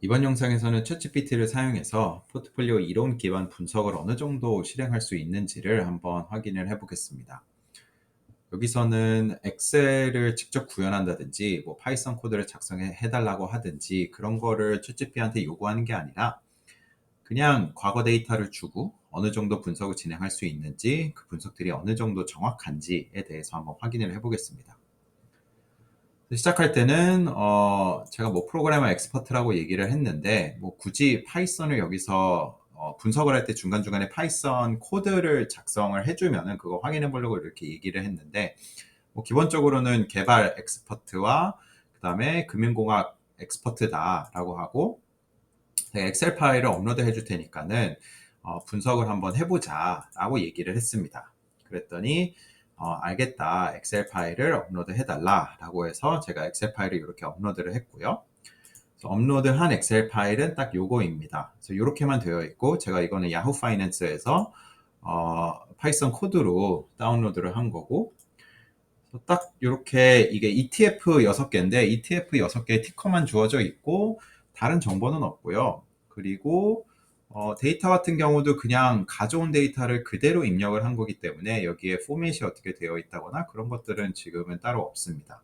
이번 영상에서는 챗GPT를 사용해서 포트폴리오 이론 기반 분석을 어느 정도 실행할 수 있는지를 한번 확인을 해 보겠습니다. 여기서는 엑셀을 직접 구현한다든지 뭐 파이썬 코드를 작성해 달라고 하든지 그런 거를 챗GPT한테 요구하는 게 아니라 그냥 과거 데이터를 주고 어느 정도 분석을 진행할 수 있는지, 그 분석들이 어느 정도 정확한지에 대해서 한번 확인을 해 보겠습니다. 시작할 때는 제가 뭐 프로그래머 엑스퍼트라고 얘기를 했는데, 뭐 굳이 파이썬을 여기서 분석을 할 때 중간중간에 파이썬 코드를 작성을 해주면은 그거 확인해 보려고 이렇게 얘기를 했는데, 뭐 기본적으로는 개발 엑스퍼트와 그 다음에 금융공학 엑스퍼트다라고 하고, 제가 엑셀 파일을 업로드 해줄 테니까는 분석을 한번 해보자 라고 얘기를 했습니다. 그랬더니 알겠다, 엑셀 파일을 업로드 해달라 라고 해서 제가 엑셀 파일을 이렇게 업로드를 했고요. 업로드한 엑셀 파일은 딱 요거입니다. 그래서 이렇게만 되어 있고, 제가 이거는 야후 파이낸스에서 파이썬 코드로 다운로드를 한 거고, 딱 이렇게 이게 ETF 6개인데 ETF 6개의 티커만 주어져 있고 다른 정보는 없고요. 그리고 데이터 같은 경우도 그냥 가져온 데이터를 그대로 입력을 한 거기 때문에 여기에 포맷이 어떻게 되어 있다거나 그런 것들은 지금은 따로 없습니다.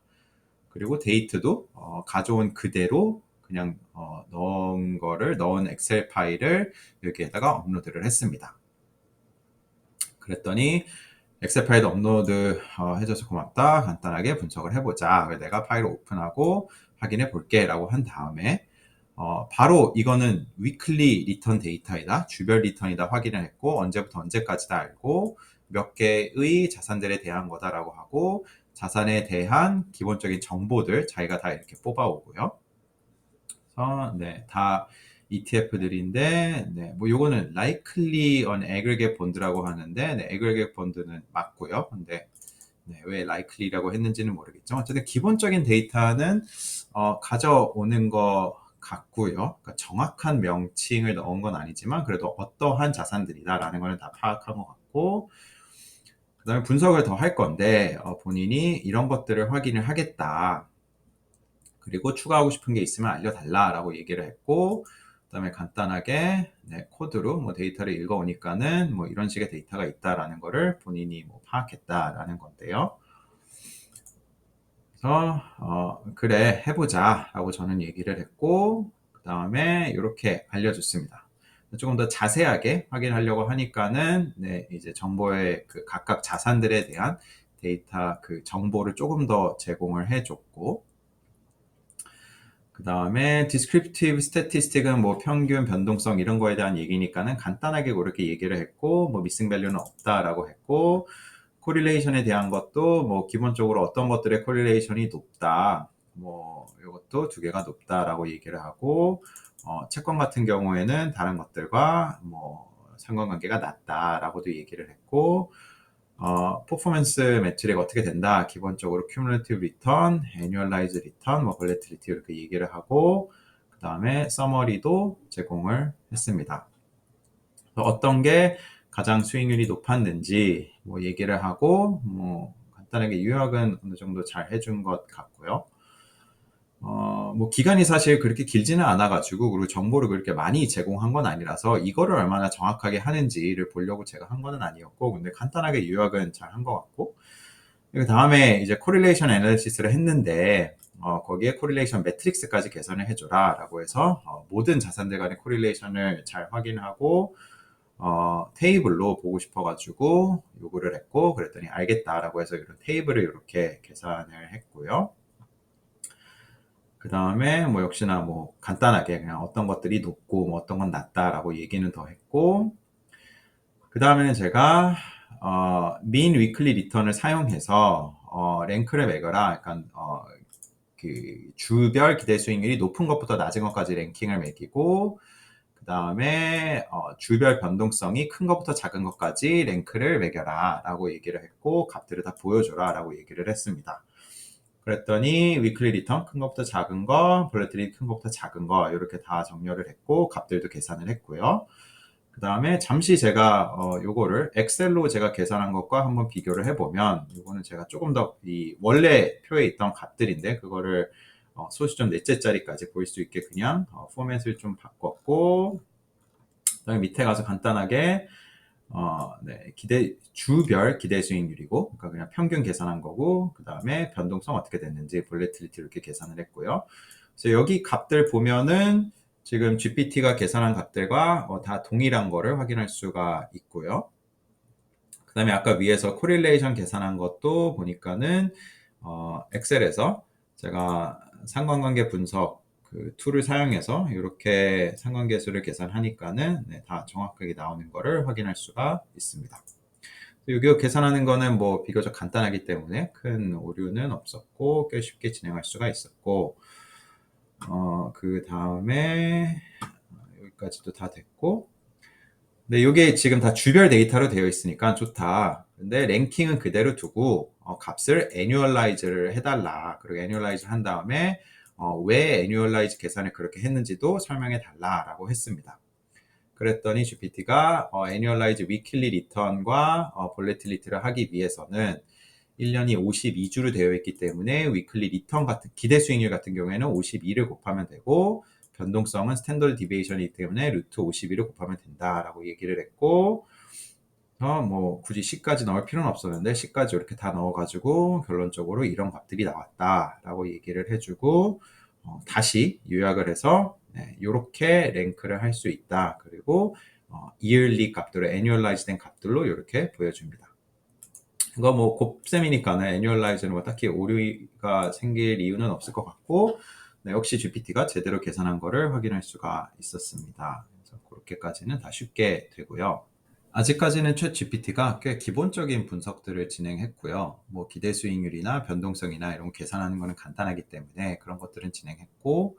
그리고 데이트도 가져온 그대로 그냥 넣은 엑셀 파일을 여기에다가 업로드를 했습니다. 그랬더니 엑셀 파일 업로드 해줘서 고맙다, 간단하게 분석을 해보자, 내가 파일을 오픈하고 확인해 볼게 라고 한 다음에 바로 이거는 위클리 리턴 데이터이다, 주별 리턴이다 확인을 했고, 언제부터 언제까지다 알고 몇 개의 자산들에 대한 거다라고 하고, 자산에 대한 기본적인 정보들 자기가 다 이렇게 뽑아오고요. 그래서 다 ETF들인데, 뭐 요거는 likely on aggregate bond라고 하는데, aggregate bond는 맞고요. 근데 왜 likely라고 했는지는 모르겠죠. 어쨌든 기본적인 데이터는 가져오는 거 같고요. 그러니까 정확한 명칭을 넣은 건 아니지만 그래도 어떠한 자산들이다라는 거는 다 파악한 것 같고, 그 다음에 분석을 더 할 건데 본인이 이런 것들을 확인을 하겠다, 그리고 추가하고 싶은 게 있으면 알려달라라고 얘기를 했고, 그 다음에 간단하게 코드로 뭐 데이터를 읽어오니까는 뭐 이런 식의 데이터가 있다라는 거를 본인이 뭐 파악했다라는 건데요. 그래서 그래 해보자 라고 저는 얘기를 했고, 그 다음에 이렇게 알려줬습니다. 조금 더 자세하게 확인하려고 하니까는 이제 정보의 그 각각 자산들에 대한 데이터 그 정보를 조금 더 제공을 해줬고, 그 다음에 descriptive statistic은 뭐 평균 변동성 이런 거에 대한 얘기니까는 간단하게 그렇게 얘기를 했고, 뭐 missing value는 없다라고 했고, 코릴레이션에 대한 것도 뭐 기본적으로 어떤 것들의 코릴레이션이 높다, 뭐 이것도 두 개가 높다라고 얘기를 하고, 채권 같은 경우에는 다른 것들과 뭐 상관관계가 낮다라고도 얘기를 했고, 퍼포먼스 매트릭 어떻게 된다, 기본적으로 cumulative return, annualized return, 뭐 volatility 이렇게 얘기를 하고, 그 다음에 서머리도 제공을 했습니다. 어떤 게 가장 수익률이 높았는지 뭐 얘기를 하고, 뭐 간단하게 요약은 어느 정도 잘 해준 것 같고요. 뭐 기간이 사실 그렇게 길지는 않아가지고, 그리고 정보를 그렇게 많이 제공한 건 아니라서 이거를 얼마나 정확하게 하는지를 보려고 제가 한 거는 아니었고, 근데 간단하게 요약은 잘 한 것 같고, 그 다음에 이제 코릴레이션 애널리시스를 했는데 거기에 코릴레이션 매트릭스까지 개선을 해줘라 라고 해서 모든 자산들 간의 코릴레이션을 잘 확인하고 테이블로 보고 싶어가지고 요구를 했고, 그랬더니 알겠다라고 해서 이런 테이블을 이렇게 계산을 했고요. 그 다음에 뭐 역시나 뭐 간단하게 그냥 어떤 것들이 높고 뭐 어떤 건 낮다라고 얘기는 더 했고, 그 다음에는 제가 mean weekly return을 사용해서 랭크를 매거라, 약간 그 주별 기대 수익률이 높은 것부터 낮은 것까지 랭킹을 매기고, 그 다음에 주별 변동성이 큰 것부터 작은 것까지 랭크를 매겨라 라고 얘기를 했고, 값들을 다 보여줘라 라고 얘기를 했습니다. 그랬더니 위클리 리턴 큰 것부터 작은 거, 볼레틸리티 큰 것부터 작은 거 이렇게 다 정렬을 했고, 값들도 계산을 했고요. 그 다음에 잠시 제가 요거를 엑셀로 제가 계산한 것과 한번 비교를 해보면, 요거는 제가 조금 더 이 원래 표에 있던 값들인데 그거를 소수점 넷째 자리까지 보일 수 있게 그냥 포맷을 좀 바꿨고, 그다음에 밑에 가서 간단하게 네, 주별 기대 수익률이고, 그러니까 그냥 평균 계산한 거고, 그 다음에 변동성 어떻게 됐는지, 볼레틸리티 이렇게 계산을 했고요. 그래서 여기 값들 보면은 지금 GPT가 계산한 값들과 다 동일한 거를 확인할 수가 있고요. 그 다음에 아까 위에서 코릴레이션 계산한 것도 보니까는 엑셀에서 제가 상관관계 분석 그 툴을 사용해서 이렇게 상관계수를 계산하니까는 네, 다 정확하게 나오는 거를 확인할 수가 있습니다. 여기 계산하는 거는 뭐 비교적 간단하기 때문에 큰 오류는 없었고 꽤 쉽게 진행할 수가 있었고, 그 다음에 여기까지도 다 됐고, 네, 이게 지금 다 주별 데이터로 되어 있으니까 좋다. 근데 랭킹은 그대로 두고 값을 애뉴얼라이즈를 해달라. 그리고 애뉴얼라이즈 한 다음에 왜 애뉴얼라이즈 계산을 그렇게 했는지도 설명해 달라라고 했습니다. 그랬더니 GPT가 애뉴얼라이즈 위클리 리턴과 볼레틸리티를 하기 위해서는 1년이 52주로 되어 있기 때문에 위클리 리턴 같은 기대 수익률 같은 경우에는 52를 곱하면 되고, 변동성은 스탠더드 디베이션이기 때문에 루트 51을 곱하면 된다라고 얘기를 했고, 뭐 굳이 C까지 넣을 필요는 없었는데 C까지 이렇게 다 넣어가지고 결론적으로 이런 값들이 나왔다라고 얘기를 해주고, 다시 요약을 해서 이렇게 랭크를 할 수 있다. 그리고 이얼리 값들을 애뉴얼라이즈 된 값들로 이렇게 보여줍니다. 이거 뭐 곱셈이니까는 애뉴얼라이즈는 뭐 딱히 오류가 생길 이유는 없을 것 같고, 네, 역시 GPT가 제대로 계산한 거를 확인할 수가 있었습니다. 그래서 그렇게까지는 다 쉽게 되고요. 아직까지는 챗 GPT가 꽤 기본적인 분석들을 진행했고요. 뭐 기대 수익률이나 변동성이나 이런 거 계산하는 거는 간단하기 때문에 그런 것들은 진행했고,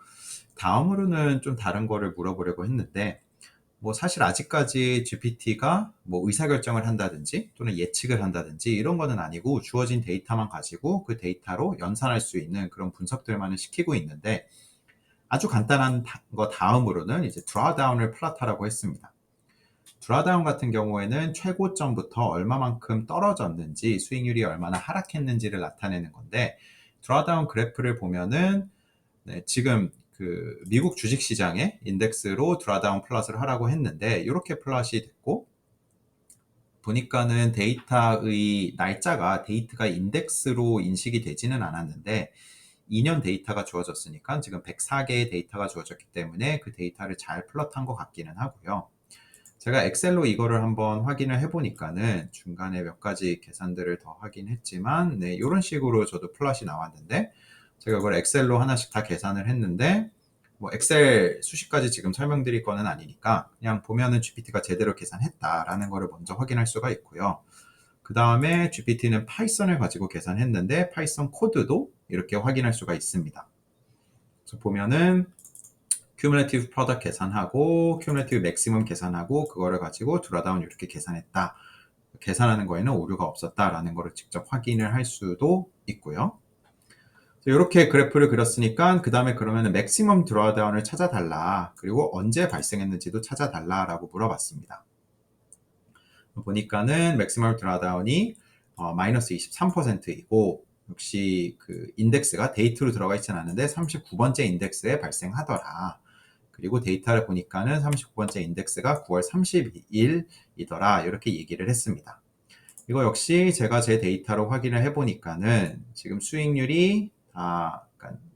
다음으로는 좀 다른 거를 물어보려고 했는데, 뭐 사실 아직까지 GPT가 뭐 의사결정을 한다든지 또는 예측을 한다든지 이런 거는 아니고 주어진 데이터만 가지고 그 데이터로 연산할 수 있는 그런 분석들만을 시키고 있는데, 아주 간단한 거 다음으로는 이제 드라다운을 플롯하라고 했습니다. 드라다운 같은 경우에는 최고점부터 얼마만큼 떨어졌는지, 수익률이 얼마나 하락했는지를 나타내는 건데, 드라다운 그래프를 보면은 네, 지금 그 미국 주식시장의 인덱스로 드라다운 플롯을 하라고 했는데 이렇게 플롯이 됐고, 보니까는 데이터의 날짜가 데이트가 인덱스로 인식이 되지는 않았는데 2년 데이터가 주어졌으니까 지금 104개의 데이터가 주어졌기 때문에 그 데이터를 잘 플롯한 것 같기는 하고요. 제가 엑셀로 이거를 한번 확인을 해보니까는 중간에 몇 가지 계산들을 더 하긴 했지만, 네, 이런 식으로 저도 플롯이 나왔는데, 제가 이걸 엑셀로 하나씩 다 계산을 했는데, 뭐 엑셀 수식까지 지금 설명드릴 거는 아니니까 그냥 보면은 GPT가 제대로 계산했다라는 거를 먼저 확인할 수가 있고요. 그 다음에 GPT는 파이썬을 가지고 계산했는데 파이썬 코드도 이렇게 확인할 수가 있습니다. 그래서 보면은 큐뮬레이티브 프로덕트 계산하고 큐뮬레이티브 맥시멈 계산하고 그거를 가지고 드라다운 이렇게 계산했다. 계산하는 거에는 오류가 없었다라는 거를 직접 확인을 할 수도 있고요. 이렇게 그래프를 그렸으니까 그 다음에 그러면 맥시멈 드라다운을 찾아달라. 그리고 언제 발생했는지도 찾아달라라고 물어봤습니다. 보니까는 맥시멈 드라다운이 마이너스 23%이고, 역시 그 인덱스가 데이트로 들어가 있지는 않은데 39번째 인덱스에 발생하더라. 그리고 데이터를 보니까는 39번째 인덱스가 9월 30일이더라. 이렇게 얘기를 했습니다. 이거 역시 제가 제 데이터로 확인을 해보니까는 지금 수익률이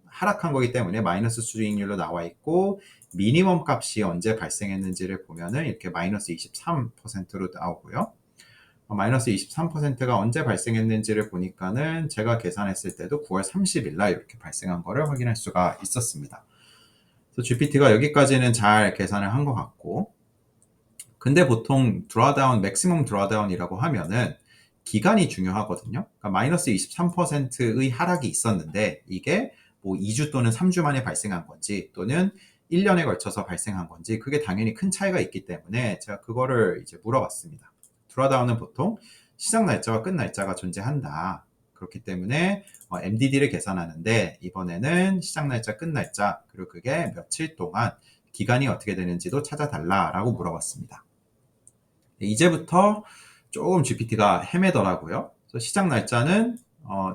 하락한 거기 때문에 마이너스 수익률로 나와 있고, 미니멈 값이 언제 발생했는지를 보면은 이렇게 마이너스 23%로 나오고요. 마이너스 23%가 언제 발생했는지를 보니까는 제가 계산했을 때도 9월 30일 날 이렇게 발생한 거를 확인할 수가 있었습니다. 그래서 GPT가 여기까지는 잘 계산을 한 것 같고, 근데 보통 드라다운, 맥시멈 드라다운이라고 하면은 기간이 중요하거든요. 그러니까 마이너스 23%의 하락이 있었는데 이게 뭐 2주 또는 3주 만에 발생한 건지 또는 1년에 걸쳐서 발생한 건지 그게 당연히 큰 차이가 있기 때문에 제가 그거를 이제 물어봤습니다. 드라다운은 보통 시작 날짜와 끝 날짜가 존재한다. 그렇기 때문에 MDD를 계산하는데 이번에는 시작 날짜, 끝 날짜, 그리고 그게 며칠 동안 기간이 어떻게 되는지도 찾아달라라고 물어봤습니다. 이제부터 조금 GPT가 헤매더라고요. 그래서 시작 날짜는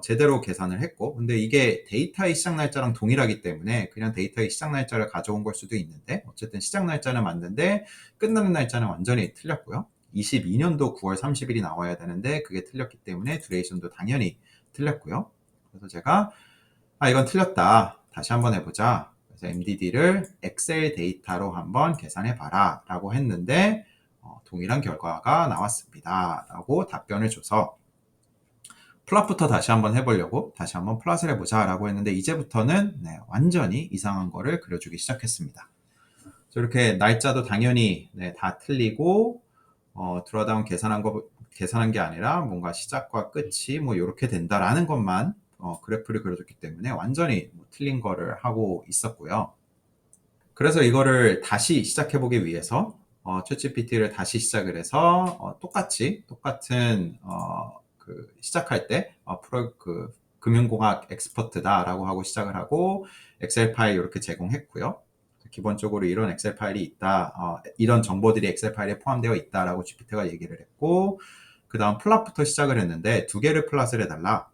제대로 계산을 했고, 근데 이게 데이터의 시작 날짜랑 동일하기 때문에 그냥 데이터의 시작 날짜를 가져온 걸 수도 있는데, 어쨌든 시작 날짜는 맞는데 끝나는 날짜는 완전히 틀렸고요. 22년도 9월 30일이 나와야 되는데 그게 틀렸기 때문에 듀레이션도 당연히 틀렸고요. 그래서 제가 이건 틀렸다, 다시 한번 해보자. 그래서 MDD를 엑셀 데이터로 한번 계산해 봐라 라고 했는데 동일한 결과가 나왔습니다 라고 답변을 줘서, 플롯부터 다시 한번 해보려고 다시 한번 플롯을 해보자 라고 했는데, 이제부터는 완전히 이상한 거를 그려주기 시작했습니다. 이렇게 날짜도 당연히 다 틀리고, 드raw다운 계산한 게 아니라 뭔가 시작과 끝이 뭐 이렇게 된다라는 것만 그래프를 그려줬기 때문에 완전히 틀린 거를 하고 있었고요. 그래서 이거를 다시 시작해보기 위해서 챗GPT를 다시 시작을 해서 똑같은 시작할 때 금융공학 엑스퍼트다라고 하고 시작을 하고 엑셀 파일 이렇게 제공했고요. 기본적으로 이런 엑셀 파일이 있다, 이런 정보들이 엑셀 파일에 포함되어 있다라고 GPT가 얘기를 했고, 그 다음 플롯부터 시작을 했는데 두 개를 플롯을 해달라.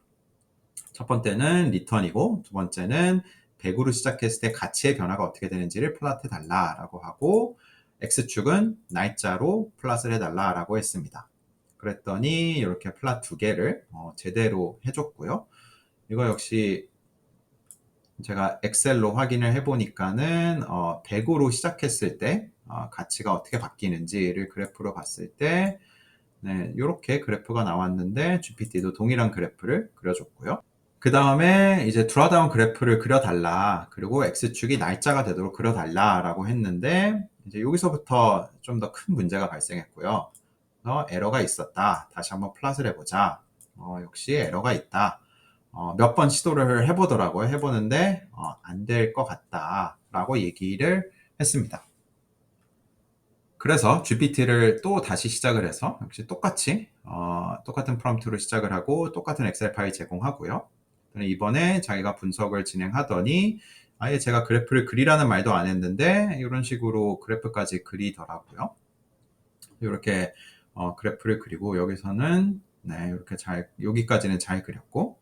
첫 번째는 리턴이고 두 번째는 100으로 시작했을 때 가치의 변화가 어떻게 되는지를 플롯해 달라라고 하고, X축은 날짜로 플롯을 해달라라고 했습니다. 그랬더니 이렇게 플롯 두 개를 제대로 해줬고요. 이거 역시 제가 엑셀로 확인을 해보니까는 100으로 시작했을 때 가치가 어떻게 바뀌는지를 그래프로 봤을 때 이렇게 그래프가 나왔는데, GPT도 동일한 그래프를 그려줬고요. 그 다음에 이제 드raw다운 그래프를 그려달라, 그리고 X축이 날짜가 되도록 그려달라 라고 했는데, 이제 여기서부터 좀 더 큰 문제가 발생했고요. 에러가 있었다, 다시 한번 플롯을 해보자. 역시 에러가 있다. 몇 번 시도를 해보더라고요. 해보는데 안 될 것 같다 라고 얘기를 했습니다. 그래서 GPT를 또 다시 시작을 해서 역시 똑같은 프롬프트로 시작을 하고 똑같은 엑셀 파일 제공하고요. 이번에 자기가 분석을 진행하더니 아예 제가 그래프를 그리라는 말도 안 했는데 이런 식으로 그래프까지 그리더라고요. 이렇게 그래프를 그리고 여기서는 이렇게 여기까지는 잘 그렸고,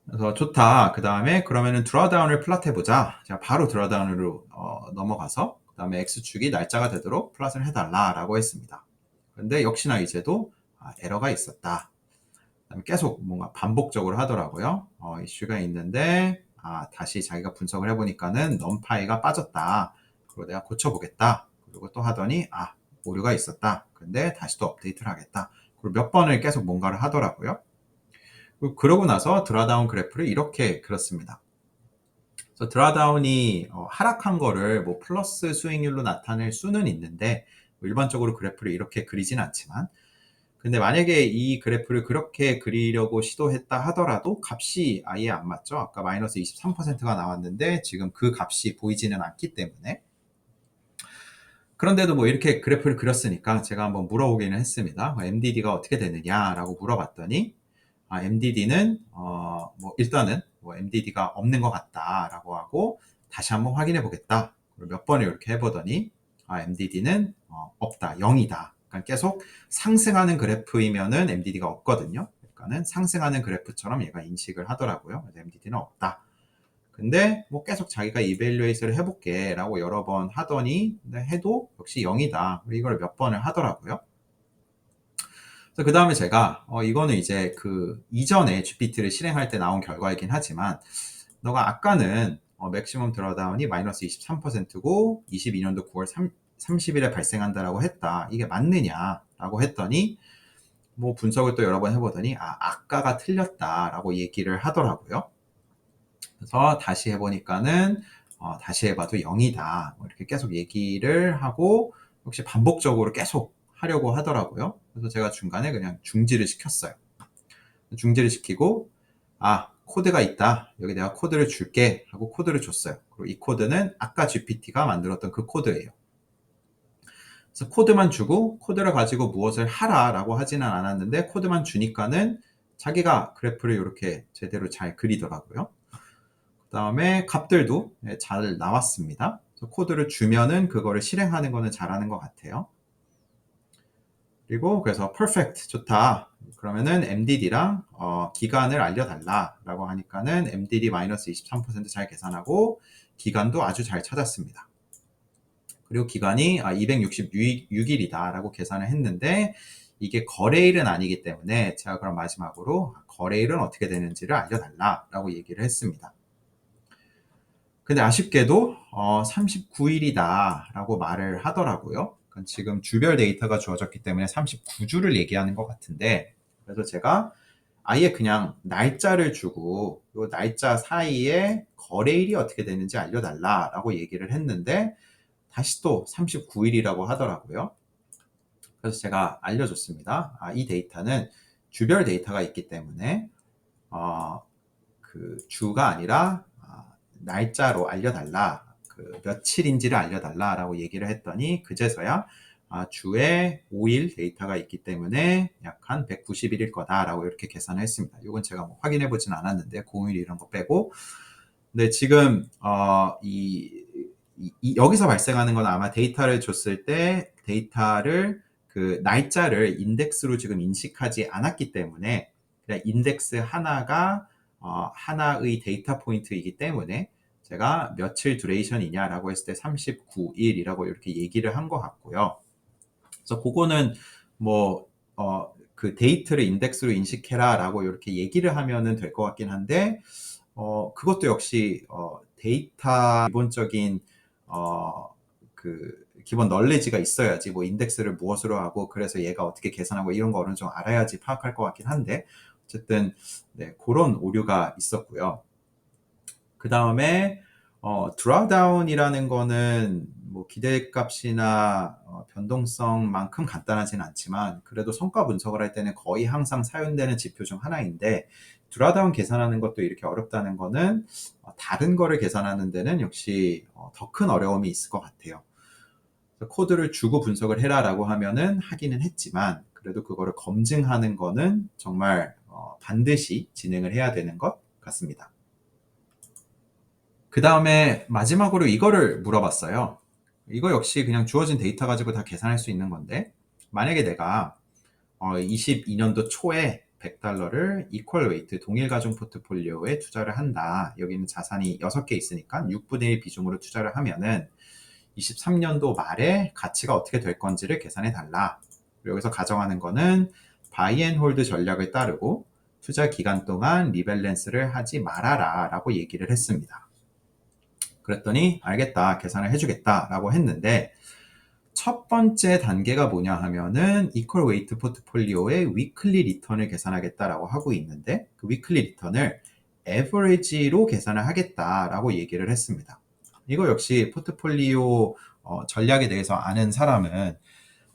그래서 좋다. 그 다음에 그러면은 드raw다운을 플롯해보자. 제가 바로 드raw다운으로 넘어가서 그 다음에 X축이 날짜가 되도록 플롯을 해달라 라고 했습니다. 그런데 역시나 이제도 에러가 있었다. 그다음에 계속 뭔가 반복적으로 하더라고요. 이슈가 있는데 다시 자기가 분석을 해보니까는 넘파이가 빠졌다. 그리고 내가 고쳐보겠다. 그리고 또 하더니 오류가 있었다. 근데 다시 또 업데이트를 하겠다. 그리고 몇 번을 계속 뭔가를 하더라고요. 그러고 나서 드raw다운 그래프를 이렇게 그렸습니다. 그래서 드raw다운이 하락한 거를 뭐 플러스 수익률로 나타낼 수는 있는데, 일반적으로 그래프를 이렇게 그리진 않지만, 근데 만약에 이 그래프를 그렇게 그리려고 시도했다 하더라도 값이 아예 안 맞죠. 아까 마이너스 23%가 나왔는데 지금 그 값이 보이지는 않기 때문에. 그런데도 뭐 이렇게 그래프를 그렸으니까 제가 한번 물어보기는 했습니다. MDD가 어떻게 되느냐라고 물어봤더니 MDD는 일단은 MDD가 없는 것 같다라고 하고, 다시 한번 확인해 보겠다. 몇 번을 이렇게 해보더니 MDD는 없다, 0이다. 그러니까 계속 상승하는 그래프이면은 MDD가 없거든요. 그러니까는 상승하는 그래프처럼 얘가 인식을 하더라고요. 그래서 MDD는 없다. 근데 계속 자기가 이밸류에이션을 해볼게 라고 여러 번 하더니 해도 역시 0이다. 이걸 몇 번을 하더라고요. 그 다음에 제가 이거는 이제 그 이전에 GPT를 실행할 때 나온 결과이긴 하지만, 너가 아까는 맥시멈 드raw다운이 마이너스 23%고 22년도 9월 30일에 발생한다라고 했다. 이게 맞느냐라고 했더니 뭐 분석을 또 여러 번 해보더니 아까가 틀렸다라고 얘기를 하더라고요. 그래서 다시 해보니까는 다시 해봐도 0이다. 이렇게 계속 얘기를 하고 역시 반복적으로 계속 하려고 하더라고요. 그래서 제가 중간에 그냥 중지를 시켰어요. 중지를 시키고 코드가 있다. 여기 내가 코드를 줄게 하고 코드를 줬어요. 그리고 이 코드는 아까 GPT가 만들었던 그 코드예요. 그래서 코드만 주고 코드를 가지고 무엇을 하라라고 하지는 않았는데, 코드만 주니까는 자기가 그래프를 이렇게 제대로 잘 그리더라고요. 그 다음에 값들도 잘 나왔습니다. 그래서 코드를 주면은 그거를 실행하는 거는 잘하는 것 같아요. 그리고 그래서 perfect, 좋다. 그러면은 MDD랑 기간을 알려달라라고 하니까는 MDD 마이너스 23% 잘 계산하고 기간도 아주 잘 찾았습니다. 그리고 기간이 266일이다라고 계산을 했는데 이게 거래일은 아니기 때문에 제가 그럼 마지막으로 거래일은 어떻게 되는지를 알려달라라고 얘기를 했습니다. 근데 아쉽게도 39일이다라고 말을 하더라고요. 그러니까 지금 주별 데이터가 주어졌기 때문에 39주를 얘기하는 것 같은데, 그래서 제가 아예 그냥 날짜를 주고 이 날짜 사이에 거래일이 어떻게 되는지 알려달라라고 얘기를 했는데 다시 또 39일이라고 하더라고요. 그래서 제가 알려줬습니다. 이 데이터는 주별 데이터가 있기 때문에 그 주가 아니라 날짜로 알려달라, 그 며칠인지를 알려달라라고 얘기를 했더니 그제서야 주에 5일 데이터가 있기 때문에 약 한 190일일 거다라고 이렇게 계산을 했습니다. 이건 제가 뭐 확인해 보진 않았는데 공휴일 이런 거 빼고. 근데 지금 여기서 발생하는 건 아마 데이터를 줬을 때 데이터를 그 날짜를 인덱스로 지금 인식하지 않았기 때문에 그냥 인덱스 하나가 하나의 데이터 포인트이기 때문에 제가 며칠 듀레이션이냐라고 했을 때 39일이라고 이렇게 얘기를 한 것 같고요. 그래서 그거는 뭐 그 데이터를 인덱스로 인식해라라고 이렇게 얘기를 하면은 될 것 같긴 한데 그것도 역시 데이터 기본적인 그 기본 널리지가 있어야지 뭐 인덱스를 무엇으로 하고 그래서 얘가 어떻게 계산하고 이런 거는 좀 알아야지 파악할 것 같긴 한데 어쨌든 네, 그런 오류가 있었고요. 그 다음에 드rawdown이라는 거는 뭐 기대값이나 변동성만큼 간단하진 않지만 그래도 성과 분석을 할 때는 거의 항상 사용되는 지표 중 하나인데 드rawdown 계산하는 것도 이렇게 어렵다는 거는 다른 거를 계산하는 데는 역시 더 큰 어려움이 있을 것 같아요. 코드를 주고 분석을 해라라고 하면은 하기는 했지만 그래도 그거를 검증하는 거는 정말 반드시 진행을 해야 되는 것 같습니다. 그 다음에 마지막으로 이거를 물어봤어요. 이거 역시 그냥 주어진 데이터 가지고 다 계산할 수 있는 건데 만약에 내가 22년도 초에 $100를 이퀄 웨이트 동일 가중 포트폴리오에 투자를 한다. 여기는 자산이 6개 있으니까 6분의 1 비중으로 투자를 하면은 23년도 말에 가치가 어떻게 될 건지를 계산해 달라. 여기서 가정하는 거는 바이 앤 홀드 전략을 따르고 투자 기간 동안 리밸런스를 하지 말아라 라고 얘기를 했습니다. 그랬더니 알겠다, 계산을 해주겠다 라고 했는데 첫 번째 단계가 뭐냐 하면은 이퀄 웨이트 포트폴리오의 위클리 리턴을 계산하겠다라고 하고 있는데 그 위클리 리턴을 에버리지로 계산을 하겠다라고 얘기를 했습니다. 이거 역시 포트폴리오 전략에 대해서 아는 사람은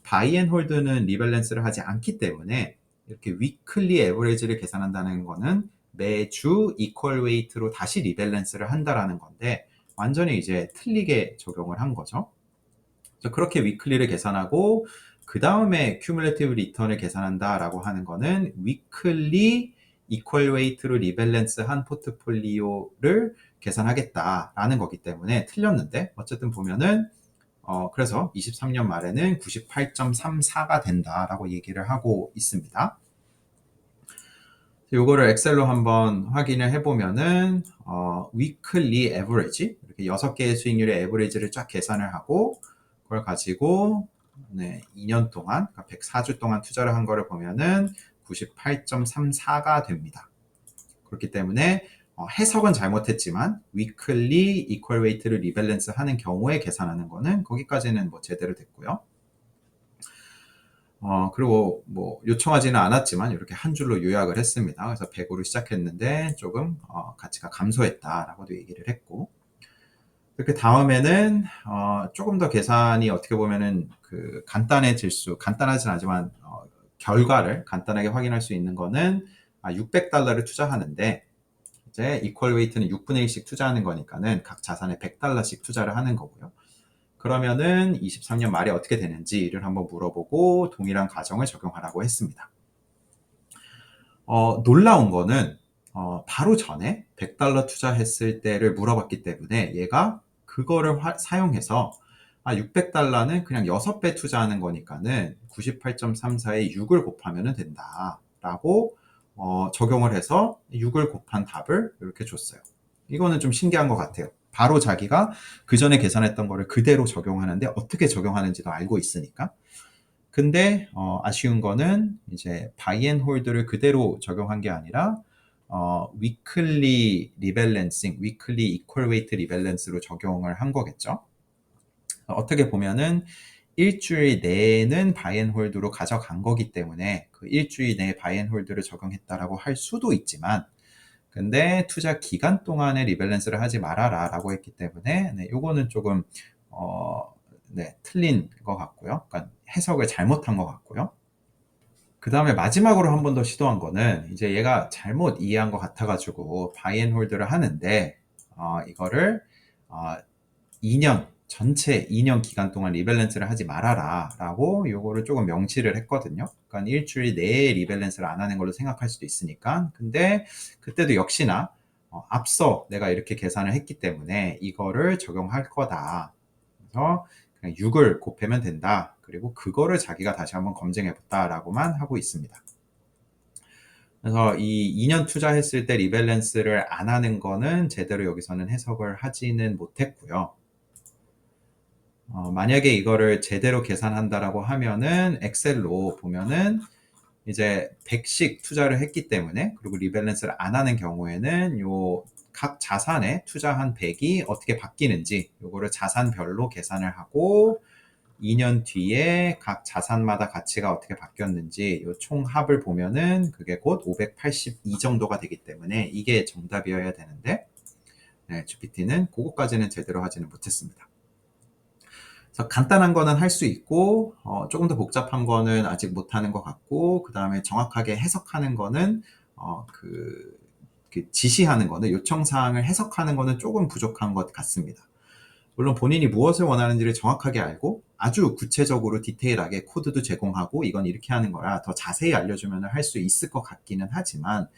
바이 앤 홀드는 리밸런스를 하지 않기 때문에 이렇게 위클리 에버리지를 계산한다는 거는 매주 이퀄 웨이트로 다시 리밸런스를 한다라는 건데 완전히 이제 틀리게 적용을 한 거죠. 그래서 그렇게 위클리를 계산하고 그 다음에 큐뮬레이티브 리턴을 계산한다라고 하는 거는 위클리 이퀄 웨이트로 리밸런스 한 포트폴리오를 계산하겠다라는 거기 때문에 틀렸는데 어쨌든 보면은 그래서 23년 말에는 98.34가 된다라고 얘기를 하고 있습니다. 요거를 엑셀로 한번 확인을 해보면은 weekly average 이렇게 6개의 수익률의 에버리지를 쫙 계산을 하고 그걸 가지고 2년 동안 그러니까 104주 동안 투자를 한 거를 보면은 98.34가 됩니다. 그렇기 때문에 해석은 잘못했지만 weekly equal weight를 리밸런스 하는 경우에 계산하는 거는 거기까지는 뭐 제대로 됐고요. 그리고 뭐 요청하지는 않았지만 이렇게 한 줄로 요약을 했습니다. 그래서 100으로 시작했는데 조금 가치가 감소했다라고도 얘기를 했고 그 다음에는 조금 더 계산이 어떻게 보면은 그 간단하진 않지만 결과를 간단하게 확인할 수 있는 거는 $600를 투자하는데 이제 이퀄 웨이트는 6분의 1씩 투자하는 거니까는 각 자산에 $100씩 투자를 하는 거고요. 그러면은 23년 말에 어떻게 되는지를 한번 물어보고 동일한 가정을 적용하라고 했습니다. 놀라운 거는 바로 전에 $100 투자했을 때를 물어봤기 때문에 얘가 그거를 사용해서 $600는 그냥 6배 투자하는 거니까는 98.34에 6을 곱하면 된다 라고 적용을 해서 6을 곱한 답을 이렇게 줬어요. 이거는 좀 신기한 것 같아요. 바로 자기가 그 전에 계산했던 거를 그대로 적용하는데 어떻게 적용하는지도 알고 있으니까. 근데 아쉬운 거는 이제 바이 앤 홀드를 그대로 적용한 게 아니라 위클리 리밸런싱, 위클리 이퀄 웨이트 리밸런스로 적용을 한 거겠죠. 어떻게 보면은 일주일 내에는 바이 앤 홀드로 가져간 거기 때문에 그 일주일 내에 바이 앤 홀드를 적용했다라고 할 수도 있지만, 근데 투자 기간 동안에 리밸런스를 하지 말아라 라고 했기 때문에 네, 요거는 조금 네, 틀린 것 같고요. 그러니까 해석을 잘못한 것 같고요. 그 다음에 마지막으로 한 번 더 시도한 거는 이제 얘가 잘못 이해한 것 같아가지고 바이 앤 홀드를 하는데 이거를 2년 전체 2년 기간 동안 리밸런스를 하지 말아라 라고 요거를 조금 명시를 했거든요. 그러니까 일주일 내에 리밸런스를 안 하는 걸로 생각할 수도 있으니까. 근데 그때도 역시나 앞서 내가 이렇게 계산을 했기 때문에 이거를 적용할 거다. 그래서 그냥 6을 곱하면 된다. 그리고 그거를 자기가 다시 한번 검증해봤다라고만 하고 있습니다. 그래서 이 2년 투자했을 때 리밸런스를 안 하는 거는 제대로 여기서는 해석을 하지는 못했고요. 만약에 이거를 제대로 계산한다라고 하면은 엑셀로 보면은 이제 100씩 투자를 했기 때문에, 그리고 리밸런스를 안 하는 경우에는 요 각 자산에 투자한 100이 어떻게 바뀌는지 요거를 자산별로 계산을 하고 2년 뒤에 각 자산마다 가치가 어떻게 바뀌었는지 요 총합을 보면은 그게 곧 582 정도가 되기 때문에 이게 정답이어야 되는데 네, GPT는 그거까지는 제대로 하지는 못했습니다. 그래서 간단한 거는 할 수 있고 조금 더 복잡한 거는 아직 못하는 것 같고, 그 다음에 정확하게 해석하는 거는 그 지시하는 거는, 요청사항을 해석하는 거는 조금 부족한 것 같습니다. 물론 본인이 무엇을 원하는지를 정확하게 알고 아주 구체적으로 디테일하게 코드도 제공하고 이건 이렇게 하는 거라 더 자세히 알려주면 할 수 있을 것 같기는 하지만,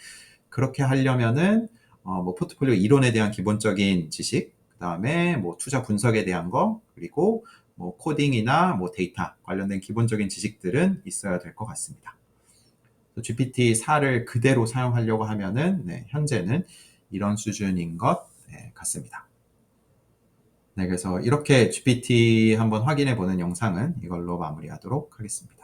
그렇게 하려면은 뭐 포트폴리오 이론에 대한 기본적인 지식, 그 다음에 뭐 투자 분석에 대한 거, 그리고 뭐 코딩이나 뭐 데이터 관련된 기본적인 지식들은 있어야 될 것 같습니다. GPT-4를 그대로 사용하려고 하면은 네, 현재는 이런 수준인 것 같습니다. 네, 그래서 이렇게 GPT 한번 확인해 보는 영상은 이걸로 마무리하도록 하겠습니다.